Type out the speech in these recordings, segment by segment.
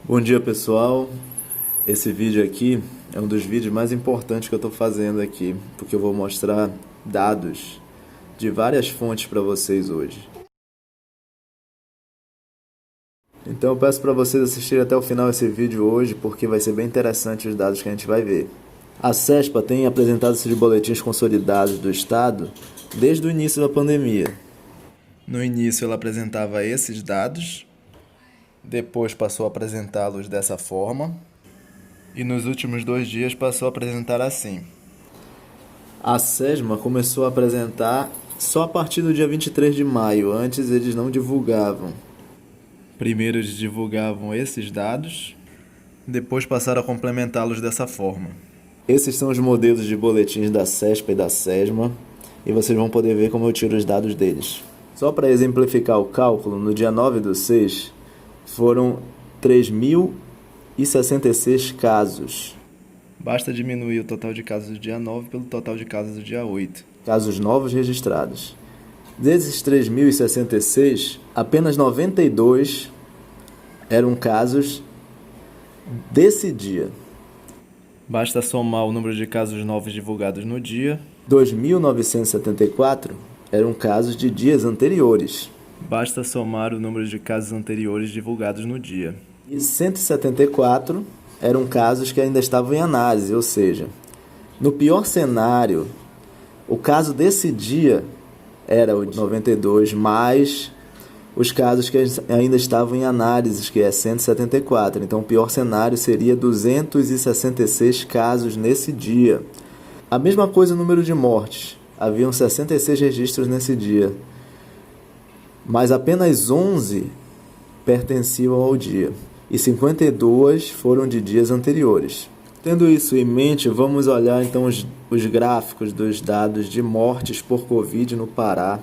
Bom dia, pessoal. Esse vídeo aqui é um dos vídeos mais importantes que eu estou fazendo aqui, porque eu vou mostrar dados de várias fontes para vocês hoje. Então eu peço para vocês assistirem até o final esse vídeo hoje, porque vai ser bem interessante os dados que a gente vai ver. A CESPA tem apresentado esses boletins consolidados do Estado desde o início da pandemia. No início ela apresentava esses dados, depois passou a apresentá-los dessa forma e nos últimos 2 dias passou a apresentar assim. A SESMA começou a apresentar só a partir do dia 23 de maio, antes eles não divulgavam. Primeiro eles divulgavam esses dados, depois passaram a complementá-los dessa forma. Esses são os modelos de boletins da CESPA e da SESMA, e vocês vão poder ver como eu tiro os dados deles. Só para exemplificar o cálculo, no dia 9/6, foram 3.066 casos. Basta diminuir o total de casos do dia 9 pelo total de casos do dia 8. Casos novos registrados. Desses 3.066, apenas 92 eram casos desse dia. Basta somar o número de casos novos divulgados no dia. 2.974 eram casos de dias anteriores. Basta somar o número de casos anteriores divulgados no dia. E 174 eram casos que ainda estavam em análise, ou seja, no pior cenário, o caso desse dia era o de 92, mais os casos que ainda estavam em análise, que é 174. Então, o pior cenário seria 266 casos nesse dia. A mesma coisa no número de mortes. Haviam 66 registros nesse dia, mas apenas 11 pertenciam ao dia e 52 foram de dias anteriores. Tendo isso em mente, vamos olhar então os gráficos dos dados de mortes por Covid no Pará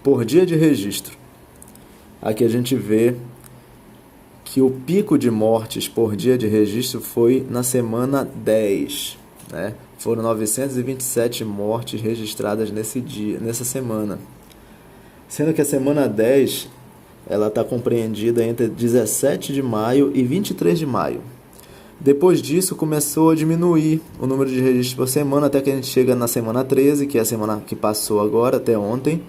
por dia de registro. Aqui a gente vê que o pico de mortes por dia de registro foi na semana 10, né? Foram 927 mortes registradas nessa semana. Sendo que a semana 10 ela está compreendida entre 17 de maio e 23 de maio. Depois disso começou a diminuir o número de registros por semana, até que a gente chega na semana 13, que é a semana que passou agora, até ontem,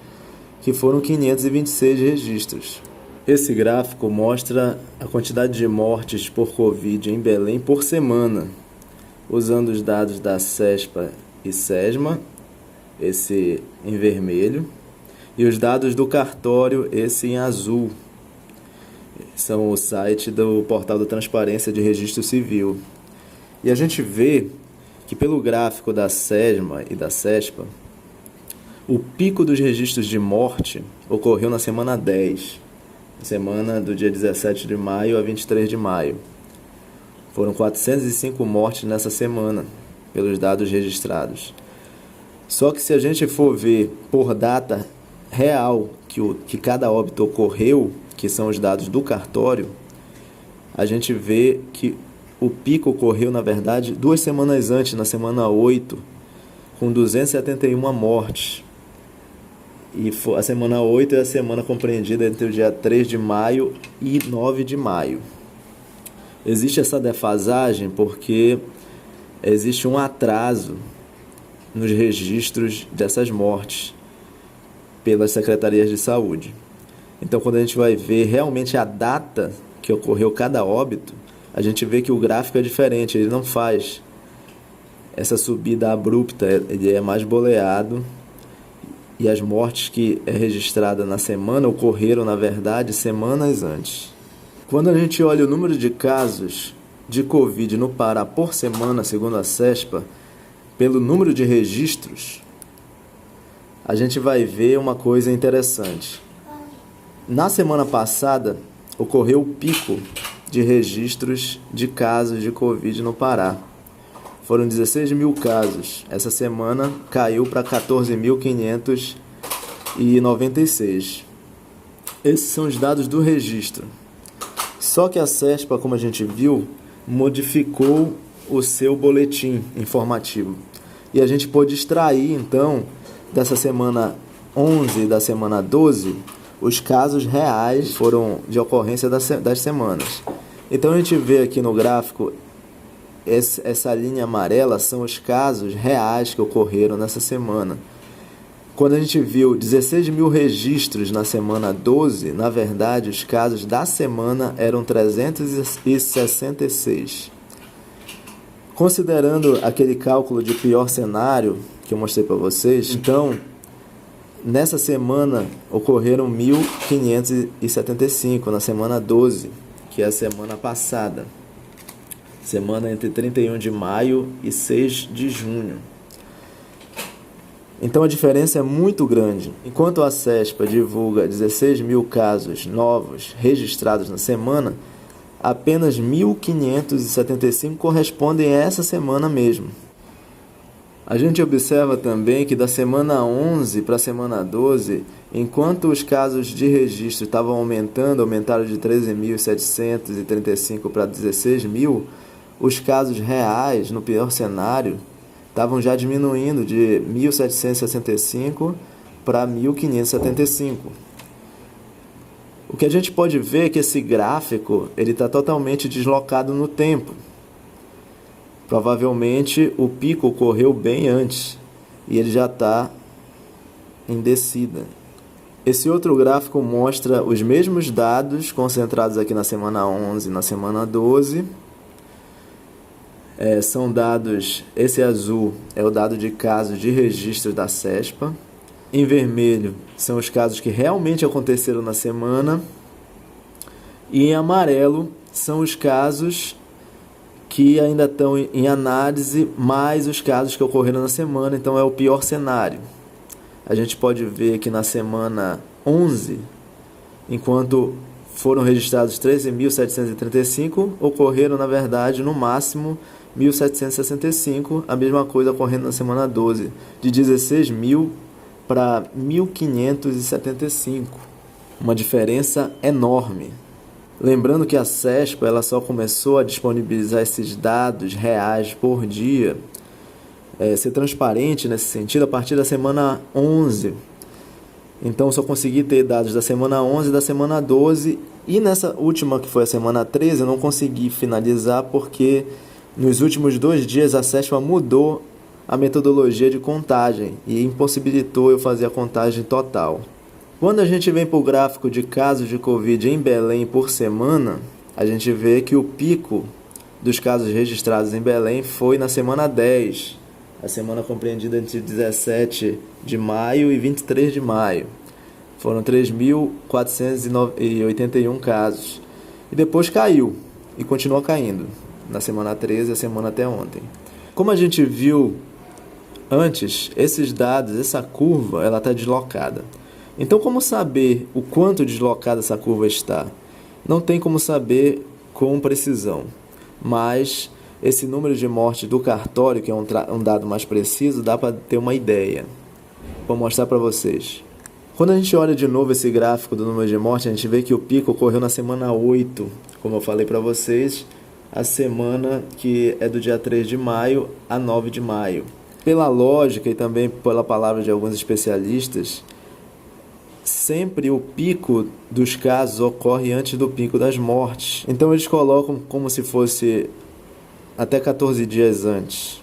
que foram 526 registros. Esse gráfico mostra a quantidade de mortes por Covid em Belém por semana, usando os dados da CESPA e SESMA, esse em vermelho, e os dados do cartório, esse em azul. São o site do Portal da Transparência de Registro Civil. E a gente vê que pelo gráfico da SESMA e da CESPA, o pico dos registros de morte ocorreu na semana 10, semana do dia 17 de maio a 23 de maio. Foram 405 mortes nessa semana, pelos dados registrados. Só que se a gente for ver por data real que cada óbito ocorreu, que são os dados do cartório, a gente vê que o pico ocorreu, na verdade, 2 semanas antes, na semana 8, com 271 mortes. E a semana 8 é a semana compreendida entre o dia 3 de maio e 9 de maio. Existe essa defasagem porque existe um atraso nos registros dessas mortes pelas secretarias de saúde. Então, quando a gente vai ver realmente a data que ocorreu cada óbito, a gente vê que o gráfico é diferente, ele não faz essa subida abrupta, ele é mais boleado, e as mortes que é registrada na semana ocorreram, na verdade, semanas antes. Quando a gente olha o número de casos de Covid no Pará por semana, segundo a CESPA, pelo número de registros, a gente vai ver uma coisa interessante. Na semana passada, ocorreu o pico de registros de casos de Covid no Pará. Foram 16 mil casos. Essa semana caiu para 14.596. Esses são os dados do registro. Só que a CESPA, como a gente viu, modificou o seu boletim informativo. E a gente pôde extrair, então, dessa semana 11 e da semana 12, os casos reais foram de ocorrência das semanas. Então a gente vê aqui no gráfico, essa linha amarela são os casos reais que ocorreram nessa semana. Quando a gente viu 16 mil registros na semana 12, na verdade os casos da semana eram 366. Considerando aquele cálculo de pior cenário que eu mostrei para vocês, então nessa semana ocorreram 1.575 na semana 12, que é a semana passada. Semana entre 31 de maio e 6 de junho. Então a diferença é muito grande. Enquanto a CESPA divulga 16 mil casos novos registrados na semana, apenas 1.575 correspondem a essa semana mesmo. A gente observa também que da semana 11 para a semana 12, enquanto os casos de registro estavam aumentaram de 13.735 para 16 mil, os casos reais, no pior cenário, estavam já diminuindo de 1.765 para 1.575. O que a gente pode ver é que esse gráfico está totalmente deslocado no tempo. Provavelmente o pico ocorreu bem antes e ele já está em descida. Esse outro gráfico mostra os mesmos dados concentrados aqui na semana 11 e na semana 12. São dados, esse azul é o dado de casos de registro da CESPA. Em vermelho são os casos que realmente aconteceram na semana. E em amarelo são os casos que ainda estão em análise, mais os casos que ocorreram na semana, então é o pior cenário. A gente pode ver que na semana 11, enquanto foram registrados 13.735, ocorreram, na verdade, no máximo 1.765, a mesma coisa ocorrendo na semana 12, de 16 mil para 1.575, uma diferença enorme. Lembrando que a CESPA ela só começou a disponibilizar esses dados reais por dia, ser transparente nesse sentido, a partir da semana 11. Então, só consegui ter dados da semana 11 e da semana 12, e nessa última, que foi a semana 13, eu não consegui finalizar porque nos últimos 2 dias a CESPA mudou a metodologia de contagem e impossibilitou eu fazer a contagem total. Quando a gente vem para o gráfico de casos de Covid em Belém por semana, a gente vê que o pico dos casos registrados em Belém foi na semana 10, a semana compreendida entre 17 de maio e 23 de maio. Foram 3.481 casos. E depois caiu, e continua caindo, na semana 13, a semana até ontem. Como a gente viu antes, esses dados, essa curva, ela está deslocada. Então, como saber o quanto deslocada essa curva está? Não tem como saber com precisão, mas esse número de mortes do cartório, que é um dado mais preciso, dá para ter uma ideia. Vou mostrar para vocês. Quando a gente olha de novo esse gráfico do número de mortes, a gente vê que o pico ocorreu na semana 8, como eu falei para vocês, a semana que é do dia 3 de maio a 9 de maio. Pela lógica e também pela palavra de alguns especialistas, sempre o pico dos casos ocorre antes do pico das mortes. Então eles colocam como se fosse até 14 dias antes.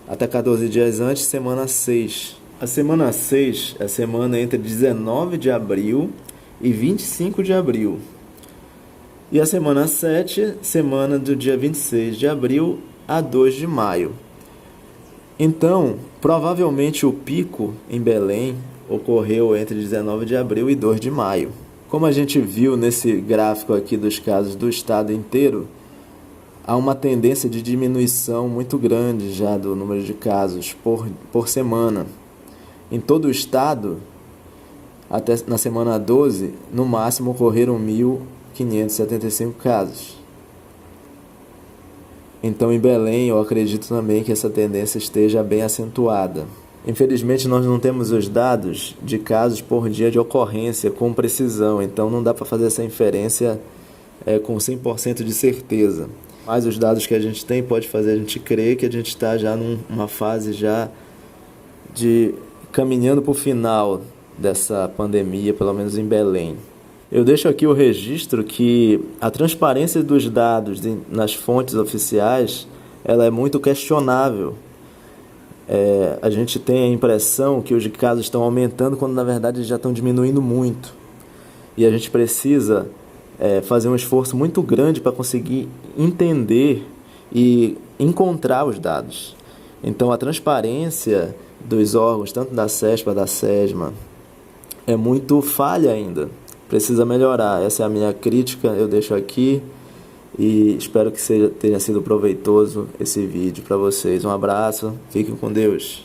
Até 14 dias antes, semana 6. A semana 6 é a semana entre 19 de abril e 25 de abril. E a semana 7, semana do dia 26 de abril a 2 de maio. Então, provavelmente o pico em Belém ocorreu entre 19 de abril e 2 de maio. Como a gente viu nesse gráfico aqui dos casos do estado inteiro, há uma tendência de diminuição muito grande já do número de casos por semana. Em todo o estado, até na semana 12, no máximo ocorreram 1.575 casos. Então, em Belém, eu acredito também que essa tendência esteja bem acentuada. Infelizmente, nós não temos os dados de casos por dia de ocorrência com precisão, então não dá para fazer essa inferência com 100% de certeza. Mas os dados que a gente tem pode fazer a gente crer que a gente está já numa fase já de caminhando para o final dessa pandemia, pelo menos em Belém. Eu deixo aqui o registro que a transparência dos dados nas fontes oficiais ela é muito questionável. A gente tem a impressão que os casos estão aumentando quando na verdade já estão diminuindo muito. E a gente precisa fazer um esforço muito grande para conseguir entender e encontrar os dados. Então a transparência dos órgãos, tanto da CESPA, da SESMA, é muito falha ainda. Precisa melhorar. Essa é a minha crítica, eu deixo aqui e espero que tenha sido proveitoso esse vídeo para vocês. Um abraço, fiquem com Deus.